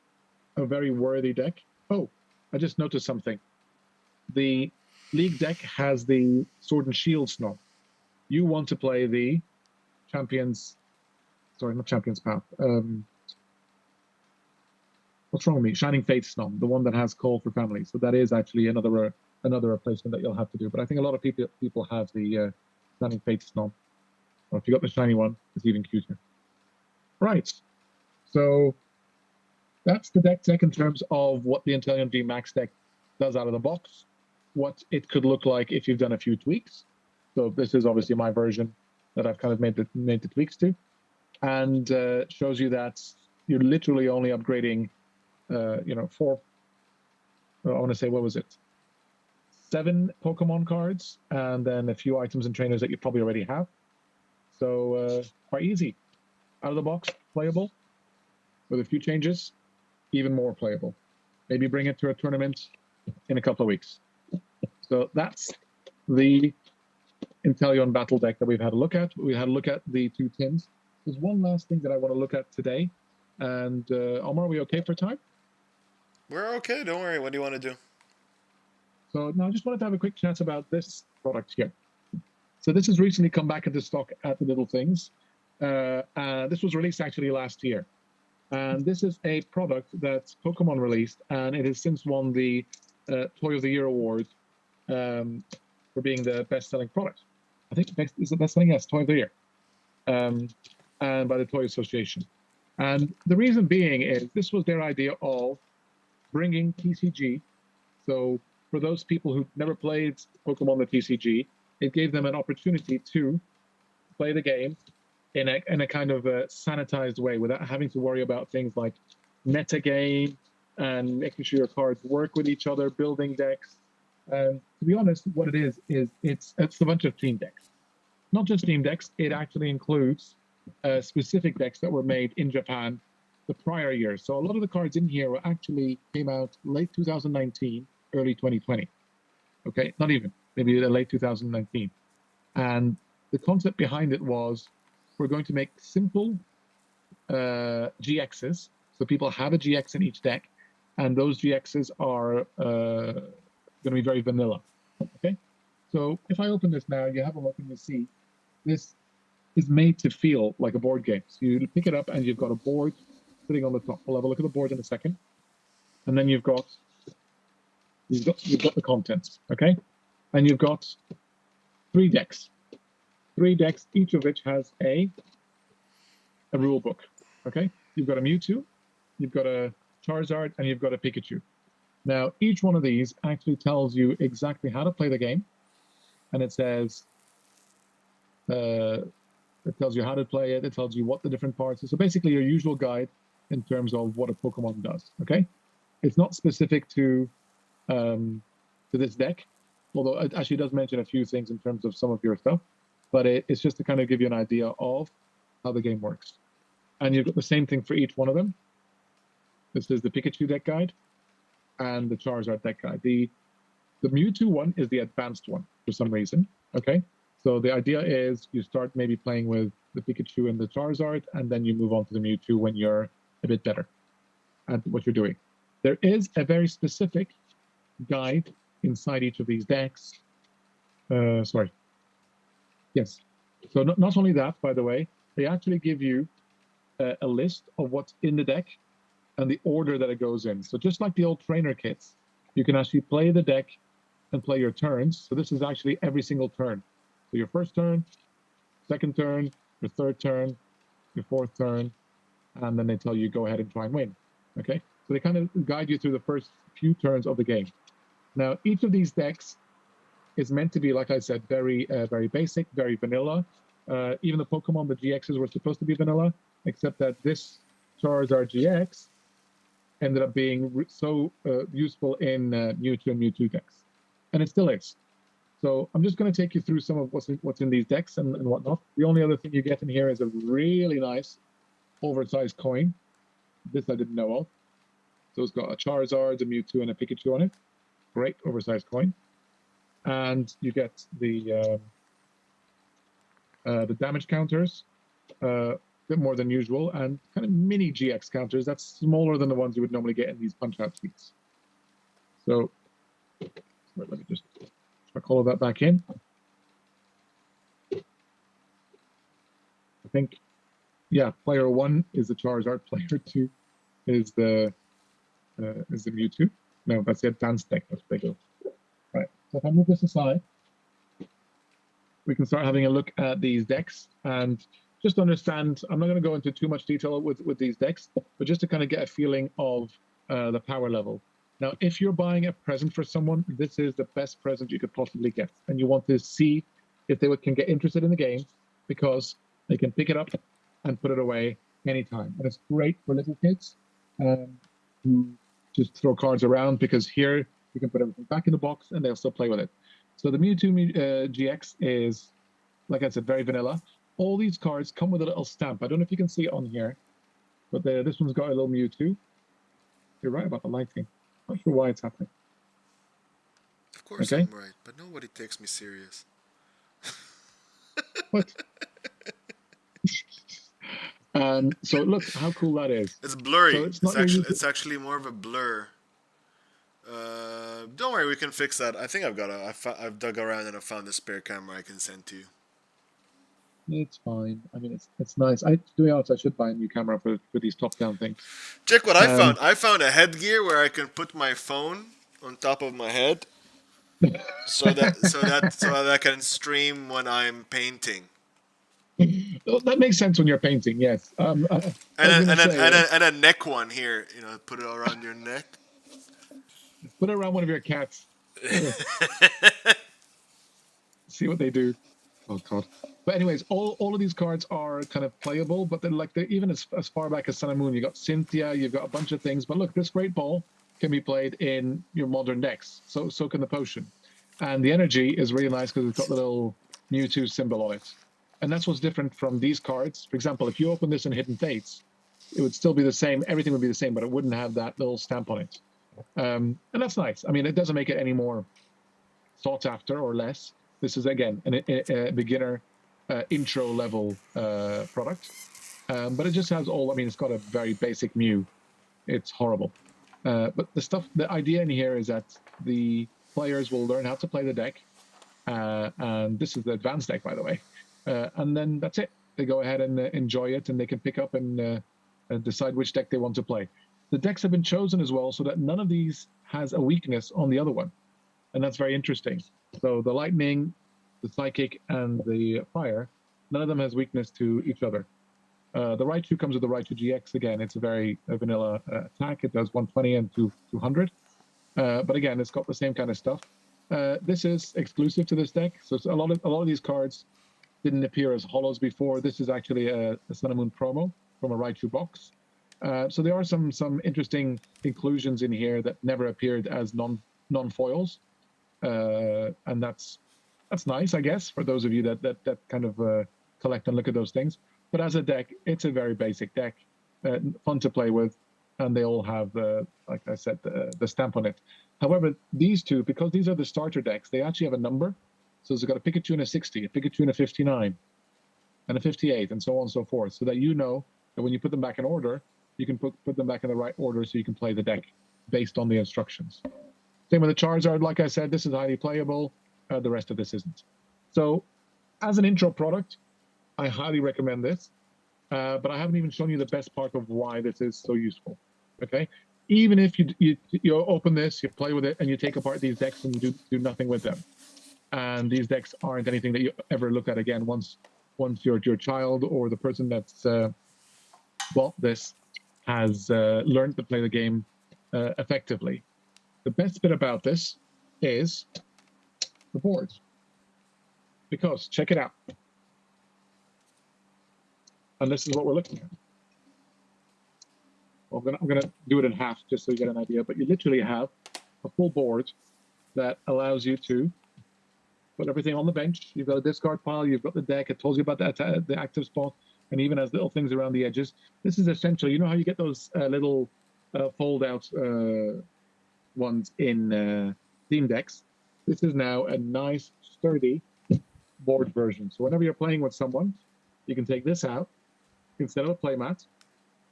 a very worthy deck. Oh, I just noticed something. The League deck has the Sword and Shield Snob. You want to play the Champions... Sorry, not Champions Path. What's wrong with me? Shining Fate Snob, the one that has Call for Family. So that is actually another replacement that you'll have to do. But I think a lot of people have the Shining Fate Snob. Or if you got the shiny one, it's even cuter. Right. So that's the deck tech in terms of what the Inteleon V Max deck does out of the box, what it could look like if you've done a few tweaks. So this is obviously my version that I've kind of made the tweaks to, and shows you that you're literally only upgrading, 4. I want to say, what was it? 7 Pokemon cards, and then a few items and trainers that you probably already have. So quite easy, out of the box, playable. With a few changes, even more playable. Maybe bring it to a tournament in a couple of weeks. So that's the Inteleon battle deck that we've had a look at. We had a look at the 2 tins. There's one last thing that I want to look at today. And Omar, are we okay for time? We're okay, don't worry. What do you want to do? So now I just wanted to have a quick chat about this product here. So this has recently come back into stock at the Little Things. This was released actually last year. And this is a product that Pokemon released, and it has since won the Toy of the Year award for being the best-selling product. I think is the best-selling, yes, Toy of the Year, and by the Toy Association. And the reason being is this was their idea of bringing TCG. So for those people who never played Pokemon the TCG, it gave them an opportunity to play the game in a kind of a sanitized way without having to worry about things like metagame and making sure your cards work with each other, building decks. And to be honest, what it is it's a bunch of team decks. Not just team decks, it actually includes specific decks that were made in Japan the prior year. So a lot of the cards in here were actually came out late 2019, early 2020. Okay, not even, maybe late 2019. And the concept behind it was, we're going to make simple GXs. So people have a GX in each deck, and those GXs are going to be very vanilla. Okay. So if I open this now, you have a look and you see this is made to feel like a board game. So you pick it up and you've got a board sitting on the top. We'll have a look at the board in a second. And then you've got the contents, okay? And you've got 3 decks. 3 decks, each of which has a rule book, okay? You've got a Mewtwo, you've got a Charizard, and you've got a Pikachu. Now, each one of these actually tells you exactly how to play the game, and it says, it tells you how to play it, it tells you what the different parts are. So basically your usual guide in terms of what a Pokemon does, okay? It's not specific to this deck, although it actually does mention a few things in terms of some of your stuff, but it's just to kind of give you an idea of how the game works. And you've got the same thing for each one of them. This is the Pikachu deck guide and the Charizard deck guide. The Mewtwo one is the advanced one for some reason, okay? So the idea is you start maybe playing with the Pikachu and the Charizard, and then you move on to the Mewtwo when you're a bit better at what you're doing. There is a very specific guide inside each of these decks. Sorry. Yes. So not only that, by the way, they actually give you a list of what's in the deck and the order that it goes in. So just like the old trainer kits, you can actually play the deck and play your turns. So this is actually every single turn. So your first turn, second turn, your third turn, your fourth turn, and then they tell you go ahead and try and win. Okay? So they kind of guide you through the first few turns of the game. Now, each of these decks is meant to be, like I said, very basic, very vanilla. Even the Pokemon, the GXs were supposed to be vanilla, except that this Charizard GX ended up being so useful in Mewtwo and Mewtwo decks. And it still is. So I'm just going to take you through some of what's in these decks and whatnot. The only other thing you get in here is a really nice oversized coin. This I didn't know of. So it's got a Charizard, a Mewtwo, and a Pikachu on it. Great oversized coin. And you get the damage counters, a bit more than usual, and kind of mini GX counters. That's smaller than the ones you would normally get in these punch-out sheets. So let me just chuck all of that back in. I think, yeah, player 1 is the Charizard. Player 2 is the Mewtwo. No, that's the advanced deck. That's what they go. Right. So if I move this aside, we can start having a look at these decks and just understand. I'm not going to go into too much detail with these decks, but just to kind of get a feeling of the power level. Now, if you're buying a present for someone, this is the best present you could possibly get, and you want to see if they can get interested in the game because they can pick it up and put it away anytime. And it's great for little kids who just throw cards around, because here you can put everything back in the box and they'll still play with it. So the Mewtwo GX is, like I said, very vanilla. All these cards come with a little stamp. I don't know if you can see it on here, but this one's got a little Mewtwo. You're right about the lighting. Not sure why it's happening. Of course okay. I'm right, but nobody takes me serious. What? So look how cool that is. It's blurry. So It's actually more of a blur. Don't worry, we can fix that. I think I've dug around and I found a spare camera I can send to you. It's fine. I mean, it's nice. To be honest, I should buy a new camera for these top-down things. Check what I found. I found a headgear where I can put my phone on top of my head, so that I can stream when I'm painting. Well, that makes sense when you're painting. Yes. And a neck one here. You know, put it around your neck. Put it around one of your cats. See what they do. Oh God. But anyways, all of these cards are kind of playable, but they're even as far back as Sun and Moon. You got Cynthia, you've got a bunch of things. But look, this Great Ball can be played in your modern decks. So can the Potion, and the energy is really nice because it's got the little Mewtwo symbol on it, and that's what's different from these cards. For example, if you open this in Hidden Fates, it would still be the same. Everything would be the same, but it wouldn't have that little stamp on it, and that's nice. I mean, it doesn't make it any more sought after or less. This is again a beginner intro level product, but it just has all. I mean, it's got a very basic Mew. It's horrible, but the idea in here is that the players will learn how to play the deck, and this is the advanced deck, by the way. and then that's it. They go ahead and enjoy it, and they can pick up and decide which deck they want to play. The decks have been chosen as well so that none of these has a weakness on the other one, and that's very interesting. So the lightning, the psychic, and the fire, none of them has weakness to each other. The Raichu comes with the Raichu GX again. It's a very vanilla attack. It does 120 and 200. But again, it's got the same kind of stuff. This is exclusive to this deck, so a lot of these cards didn't appear as holos before. This is actually a Sun and Moon promo from a Raichu box. So there are some interesting inclusions in here that never appeared as non-foils, and that's nice, I guess, for those of you that kind of collect and look at those things. But as a deck, it's a very basic deck, fun to play with, and they all have, like I said, the stamp on it. However, these two, because these are the starter decks, they actually have a number. So it's got a Pikachu and a 60, a Pikachu and a 59, and a 58, and so on and so forth, so that you know that when you put them back in order, you can put them back in the right order so you can play the deck based on the instructions. Same with the Charizard. Like I said, this is highly playable. The rest of this isn't. So as an intro product, I highly recommend this, but I haven't even shown you the best part of why this is so useful. Okay, even if you open this, you play with it, and you take apart these decks and you do nothing with them, and these decks aren't anything that you ever look at again once your child or the person that's bought this has learned to play the game effectively. The best bit about this is the boards, because check it out. And this is what we're looking at. Well, I'm gonna do it in half just so you get an idea, but you literally have a full board that allows you to put everything on the bench. You've got a discard pile, you've got the deck, it tells you about the active spot, and even has little things around the edges. This is essentially, you know how you get those little fold-out ones in Steam decks? This is now a nice, sturdy board version. So whenever you're playing with someone, you can take this out, instead of a playmat,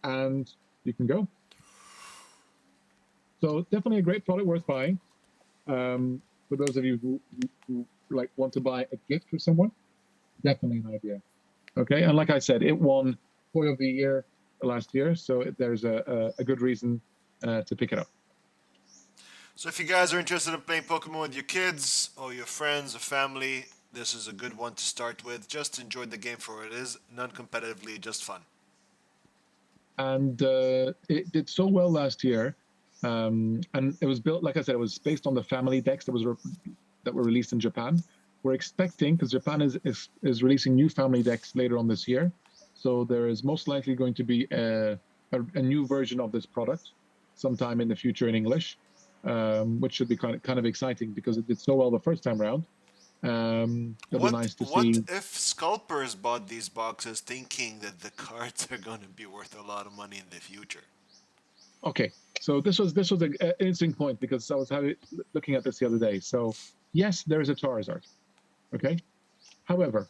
and you can go. So definitely a great product worth buying. For those of you who like want to buy a gift for someone, definitely an idea. Okay, and like I said, it won Toy of the Year last year, so there's a good reason to pick it up. So if you guys are interested in playing Pokemon with your kids or your friends or family, this is a good one to start with. Just enjoy the game for what it is, non-competitively, just fun. And it did so well last year, and it was built, like I said, it was based on the family decks that were released in Japan. We're expecting, because Japan is releasing new family decks later on this year, so there is most likely going to be a new version of this product sometime in the future in English, which should be kind of exciting because it did so well the first time around. It'll be nice to see. What if scalpers bought these boxes thinking that the cards are going to be worth a lot of money in the future? Okay, so this was an interesting point because I was looking at this the other day. So yes, there is a Charizard. Okay, however,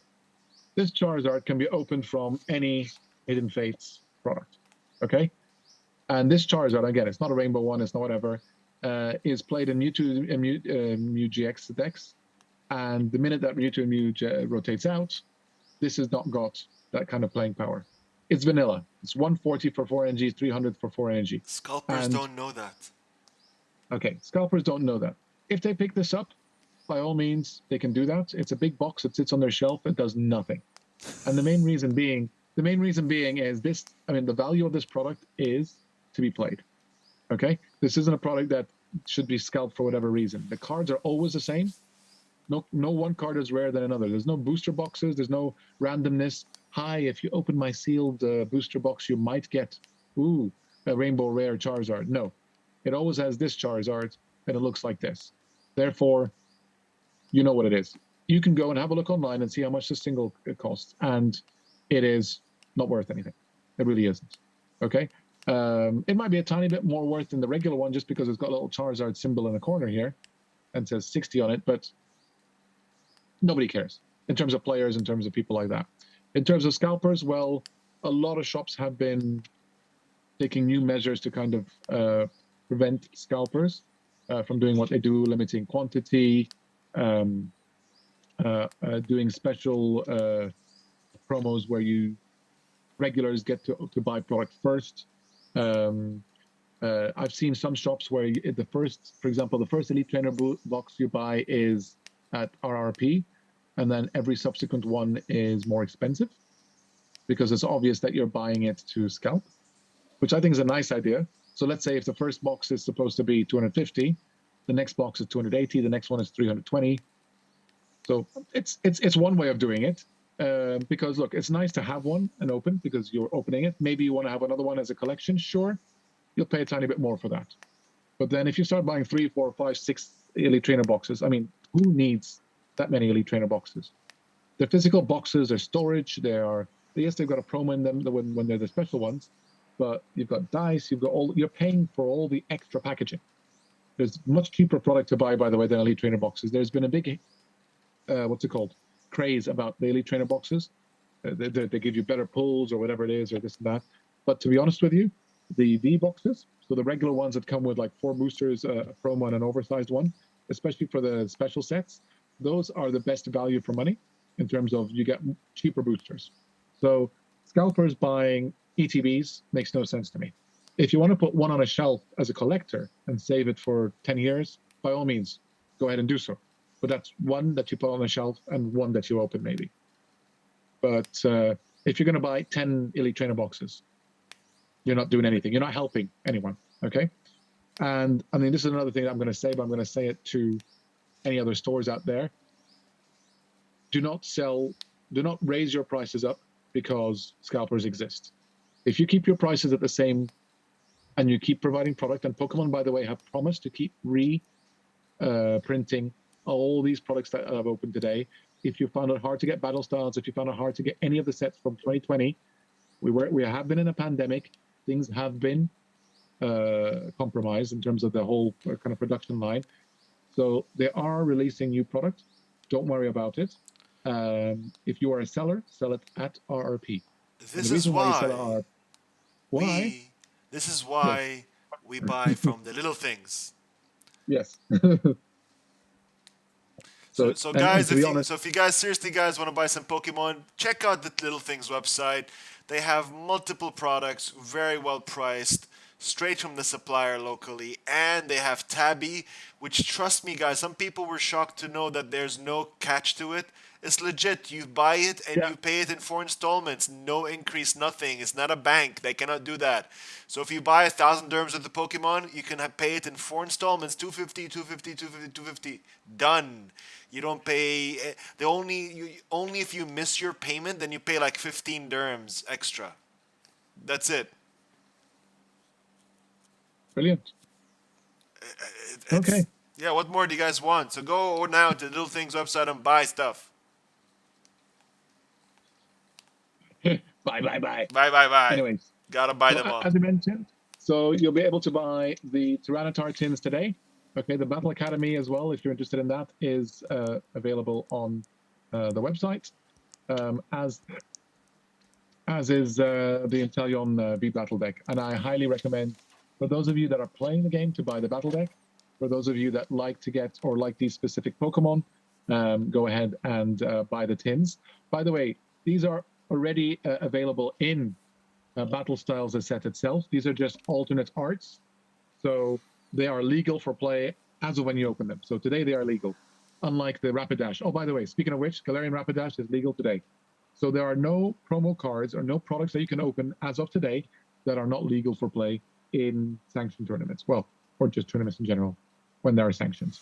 this Charizard can be opened from any Hidden Fates product. Okay, and this Charizard, again, it's not a Rainbow one, it's not whatever, is played in Mewtwo and Mew GX decks. And the minute that Mewtwo and Mew rotates out, this has not got that kind of playing power. It's vanilla. It's 140 for 4 energy, 300 for 4 energy. Scalpers don't know that. Okay, scalpers don't know that. If they pick this up, by all means, they can do that. It's a big box that sits on their shelf. It does nothing. And the main reason being is this, I mean, the value of this product is to be played. Okay? This isn't a product that should be scalped for whatever reason. The cards are always the same. No one card is rarer than another. There's no booster boxes. There's no randomness. Hi, if you open my sealed booster box, you might get, a Rainbow Rare Charizard. No. It always has this Charizard, and it looks like this. Therefore, you know what it is. You can go and have a look online and see how much the single costs, and it is not worth anything. It really isn't. Okay? It might be a tiny bit more worth than the regular one just because it's got a little Charizard symbol in the corner here and says 60 on it, but nobody cares in terms of players, in terms of people like that. In terms of scalpers, well, a lot of shops have been taking new measures to kind of prevent scalpers from doing what they do, limiting quantity, doing special promos where regulars get to buy product first. I've seen some shops where for example, the first Elite Trainer box you buy is at RRP, and then every subsequent one is more expensive because it's obvious that you're buying it to scalp, which I think is a nice idea. So let's say if the first box is supposed to be 250, the next box is 280, the next one is 320. So it's one way of doing it. Because look, it's nice to have one and open because you're opening it. Maybe you want to have another one as a collection, sure. You'll pay a tiny bit more for that. But then if you start buying 3, 4, 5, 6 Elite Trainer boxes, I mean, who needs that many Elite Trainer boxes? They're physical boxes, they're storage, yes, they've got a promo in them when they're the special ones, but you've got dice, you're paying for all the extra packaging. There's much cheaper product to buy, by the way, than Elite Trainer boxes. There's been a big, craze about the Elite Trainer boxes. They give you better pulls or whatever it is, or this and that. But to be honest with you, the V boxes, so the regular ones that come with like 4 boosters, a promo, and an oversized one, especially for the special sets, those are the best value for money in terms of you get cheaper boosters. So scalpers buying ETBs makes no sense to me. If you want to put one on a shelf as a collector and save it for 10 years, by all means, go ahead and do so. But that's one that you put on a shelf and one that you open maybe. But if you're going to buy 10 Elite Trainer boxes, you're not doing anything. You're not helping anyone, okay? And I mean, this is another thing that I'm going to say, but I'm going to say it to any other stores out there. Do not raise your prices up because scalpers exist. If you keep your prices at the same and you keep providing product, and Pokemon, by the way, have promised to keep printing all these products that I've opened today. If you found it hard to get Battle Styles, if you found it hard to get any of the sets from 2020, we have been in a pandemic. Things have been compromised in terms of the whole kind of production line. So they are releasing new product. Don't worry about it. If you are a seller, sell it at RRP. This is why. Why? This is why we buy from the little things. Yes. So guys, if you guys seriously want to buy some Pokemon, check out the Little Things website. They have multiple products, very well priced, straight from the supplier locally, and they have Tabby, which, trust me guys, some people were shocked to know that there's no catch to it. It's legit. You buy it and you pay it in 4 installments. No increase, nothing. It's not a bank. They cannot do that. So if you buy 1,000 dirhams of the Pokemon, you can pay it in 4 installments, 250, 250, 250, 250. Done. You don't pay. Only if you miss your payment, then you pay like 15 dirhams extra. That's it. Brilliant. Okay. Yeah, what more do you guys want? So go now to the Little Things website and buy stuff. Bye. Anyways. Gotta buy them all. As I mentioned, so you'll be able to buy the Tyranitar tins today. Okay, the Battle Academy as well, if you're interested in that, is available on the website, as is the Inteleon V Battle deck. And I highly recommend, for those of you that are playing the game, to buy the Battle deck. For those of you that like to get or like these specific Pokemon, go ahead and buy the tins. By the way, these are already available in Battle Styles, the set itself. These are just alternate arts. So they are legal for play as of when you open them. So today they are legal, unlike the Rapidash. Oh, by the way, speaking of which, Galarian Rapidash is legal today. So there are no promo cards or no products that you can open as of today that are not legal for play in sanctioned tournaments. Well, or just tournaments in general when there are sanctions.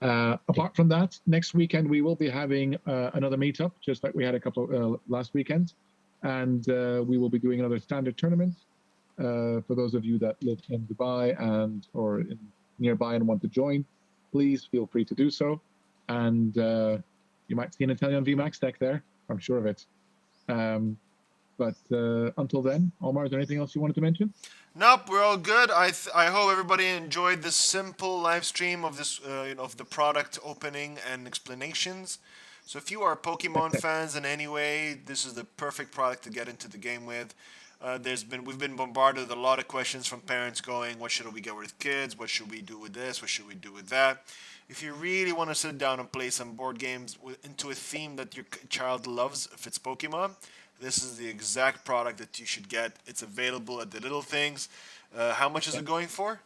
Apart from that, next weekend we will be having another meetup, just like we had a couple last weekend. And we will be doing another standard tournament. For those of you that live in Dubai or nearby and want to join, please feel free to do so. And you might see an Inteleon VMAX deck there. I'm sure of it. But until then, Omar, is there anything else you wanted to mention? Nope, we're all good. I hope everybody enjoyed this simple live stream of this of the product opening and explanations. So if you are Pokemon fans in any way, this is the perfect product to get into the game with. We've been bombarded with a lot of questions from parents going, what should we get with kids? What should we do with this? What should we do with that? if you really want to sit down and play some board games into a theme that your child loves, if it's Pokemon, this is the exact product that you should get. It's available at the Little Things. How much is it going for?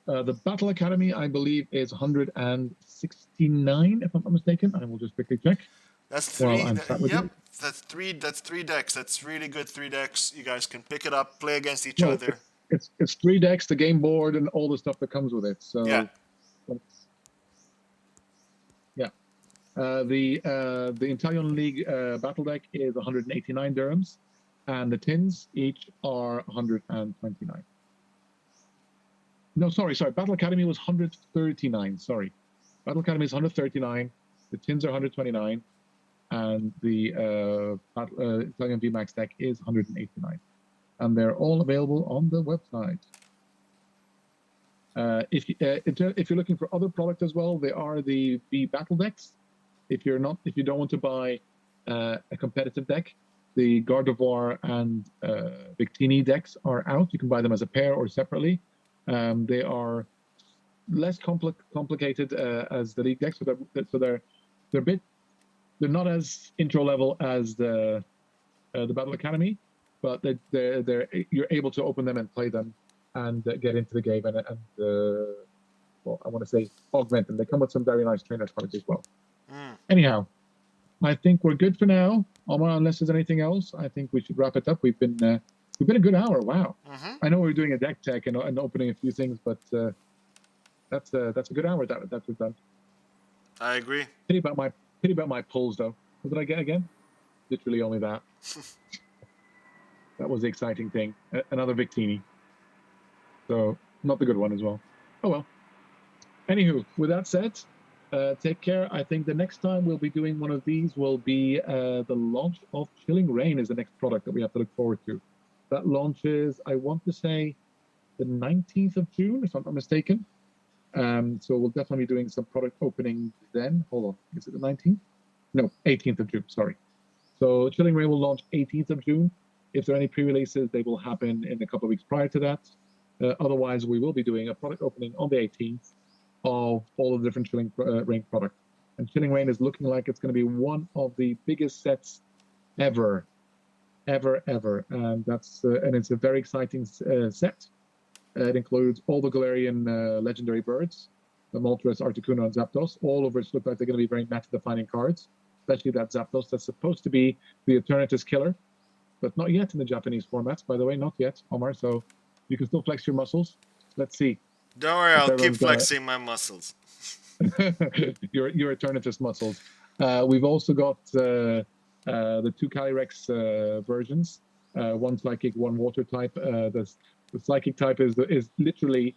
The Battle Academy, I believe, is 169, if I'm not mistaken. I will just quickly check That's while three. I'm sat with Yep, you. that's three. That's three decks. That's really good. Three decks. You guys can pick it up, play against each No, other. it's 3 decks, the game board, and all the stuff that comes with it. Yeah. So, yeah. The Italian League battle deck is 189 dirhams, and the tins each are 129. No, sorry. Battle Academy was 139. Sorry, Battle Academy is 139. The tins are 129, and the Italian VMAX deck is 189, and they're all available on the website. If you're looking for other product as well, there are the battle decks. If you don't want to buy a competitive deck, the Gardevoir and Victini decks are out. You can buy them as a pair or separately. They are less complicated as the league decks, so they're not as intro level as the Battle Academy, but you're able to open them and play them and get into the game and well, I want to say augment them. They come with some very nice trainer cards as well. Anyhow, I think we're good for now, Omar. Unless there's anything else, I think we should wrap it up. We've been a good hour. Wow. I know we're doing a deck tech and opening a few things, but that's a good hour that we've done. I agree. Pity about my pulls though. What did I get again? Literally only that. That was the exciting thing. Another Victini. So not the good one as well. Oh well. Anywho, with that said, take care. I think the next time we'll be doing one of these will be the launch of Chilling Reign is the next product that we have to look forward to. That launches, I want to say, the 19th of June, if I'm not mistaken. So we'll definitely be doing some product opening then. Hold on, is it the 19th? No, 18th of June, sorry. So Chilling Reign will launch 18th of June. If there are any pre-releases, they will happen in a couple of weeks prior to that. Otherwise, we will be doing a product opening on the 18th of all of the different Chilling Reign products. And Chilling Reign is looking like it's going to be one of the biggest sets ever. And it's a very exciting set. It includes all the Galarian legendary birds, the Moltres, Articuno, and Zapdos, all of which look like they're going to be very meta-defining cards, especially that Zapdos that's supposed to be the Eternatus killer, but not yet in the Japanese formats, by the way, not yet, Omar, so you can still flex your muscles. Let's see. Don't worry, I'll keep flexing my muscles. your Eternatus muscles. We've also got the 2 Calyrex versions, one Psychic, one Water type. The Psychic type is literally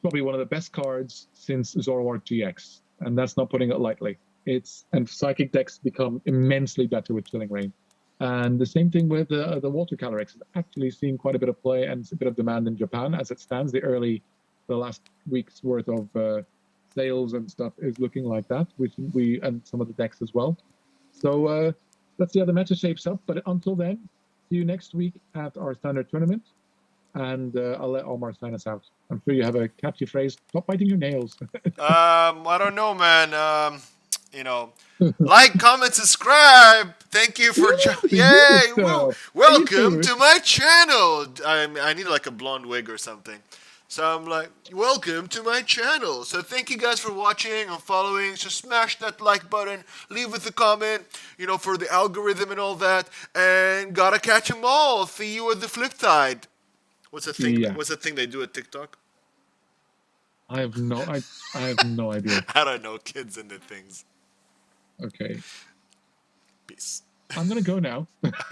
probably one of the best cards since Zoroark GX, and that's not putting it lightly. And Psychic decks become immensely better with Chilling Reign. And the same thing with the Water Calyrex. It's actually seeing quite a bit of play and a bit of demand in Japan as it stands. The last week's worth of sales and stuff is looking like that, which and some of the decks as well. So let's see how the meta shapes up. But until then, see you next week at our standard tournament. And I'll let Omar sign us out. I'm sure you have a catchy phrase. Stop biting your nails. I don't know, man. Like, comment, subscribe. Thank you for yay! Welcome to my channel. I need like a blonde wig or something. So I'm like, welcome to my channel. So thank you guys for watching and following. So smash that like button, leave with a comment, for the algorithm and all that. And gotta catch 'em all. See you at the flip side. What's the thing? Yeah. What's the thing they do at TikTok? I have no idea. I don't know, kids and the things. Okay. Peace. I'm gonna go now.